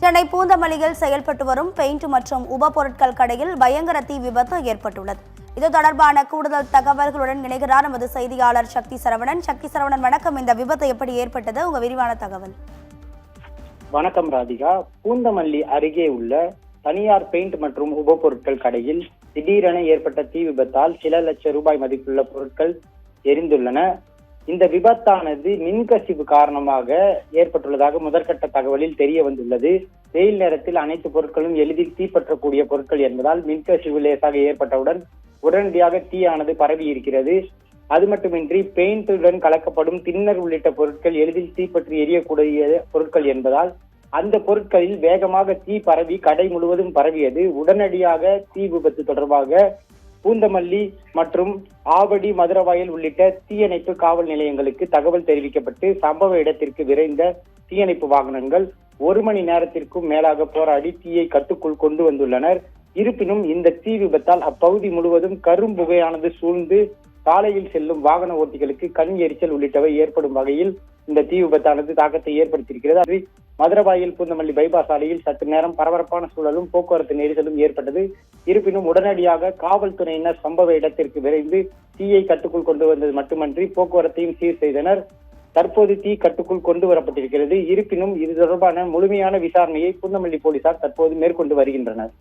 சென்னை பூந்தமல்லியில் செயல்பட்டு வரும் பெயிண்ட் மற்றும் உப பொருட்கள் கடையில் பயங்கர தீ விபத்து ஏற்பட்டுள்ளது. இது தொடர்பான கூடுதல் தகவல்களுடன் இணைகிறார் நமது செய்தியாளர் சக்தி சரவணன். வணக்கம். இந்த விபத்து எப்படி ஏற்பட்டது? உங்க விரிவான தகவல். வணக்கம் ராதிகா. பூந்தமல்லி அருகே உள்ள தனியார் பெயிண்ட் மற்றும் உப பொருட்கள் கடையில் திடீரென ஏற்பட்ட தீ விபத்தால் சில லட்சம் ரூபாய் மதிப்புள்ள பொருட்கள் எரிந்துள்ளன. இந்த விபத்தானது மின்கசிவு காரணமாக ஏற்பட்டுள்ளதாக முதற்கட்ட தகவலில் தெரிய வந்துள்ளது. வெயில் நேரத்தில் அனைத்து பொருட்களும் எளிதில் தீப்பற்றக்கூடிய பொருட்கள் என்பதால் மின்கசிவு லேசாக ஏற்பட்டவுடன் உடனடியாக தீயானது பரவி இருக்கிறது. அது மட்டுமின்றி பெயிண்டுடன் கலக்கப்படும் தின்னர் உள்ளிட்ட பொருட்கள் எளிதில் தீப்பற்றி எரியக்கூடிய பொருட்கள் என்பதால் அந்த பொருட்களில் வேகமாக தீ பரவி கடை முழுவதும் பரவியது. உடனடியாக தீ விபத்து தொடர்பாக பூந்தமல்லி மற்றும் ஆவடி, மதுரவாயல் உள்ளிட்ட தீயணைப்பு காவல் நிலையங்களுக்கு தகவல் தெரிவிக்கப்பட்டு சம்பவ இடத்திற்கு விரைந்த தீயணைப்பு வாகனங்கள் 1 மணி நேரத்திற்கும் மேலாக போராடி தீயை கட்டுக்குள் கொண்டு வந்துள்ளனர். இருப்பினும் இந்த தீ விபத்தால் அப்பகுதி முழுவதும் கரும்புகையானது சூழ்ந்து சாலையில் செல்லும் வாகன ஓட்டிகளுக்கு கண் எரிச்சல் உள்ளிட்டவை ஏற்படும் வகையில் இந்த தீ விபத்தானது தாக்கத்தை ஏற்படுத்தியிருக்கிறது. மதுரவாயல் பூந்தமல்லி பைபாஸ் சாலையில் சற்று நேரம் பரபரப்பான சூழலும் போக்குவரத்து நெரிசலும் ஏற்பட்டது. இருப்பினும் உடனடியாக காவல்துறையினர் சம்பவ இடத்திற்கு விரைந்து தீயை கட்டுக்குள் கொண்டு வந்தது மட்டுமன்றி போக்குவரத்தையும் சீர் செய்தனர். தற்போது தீ கட்டுக்குள் கொண்டு வரப்பட்டிருக்கிறது. இருப்பினும் இது தொடர்பான முழுமையான விசாரணையை பூந்தமல்லி போலீசார் தற்போது மேற்கொண்டு வருகின்றனர்.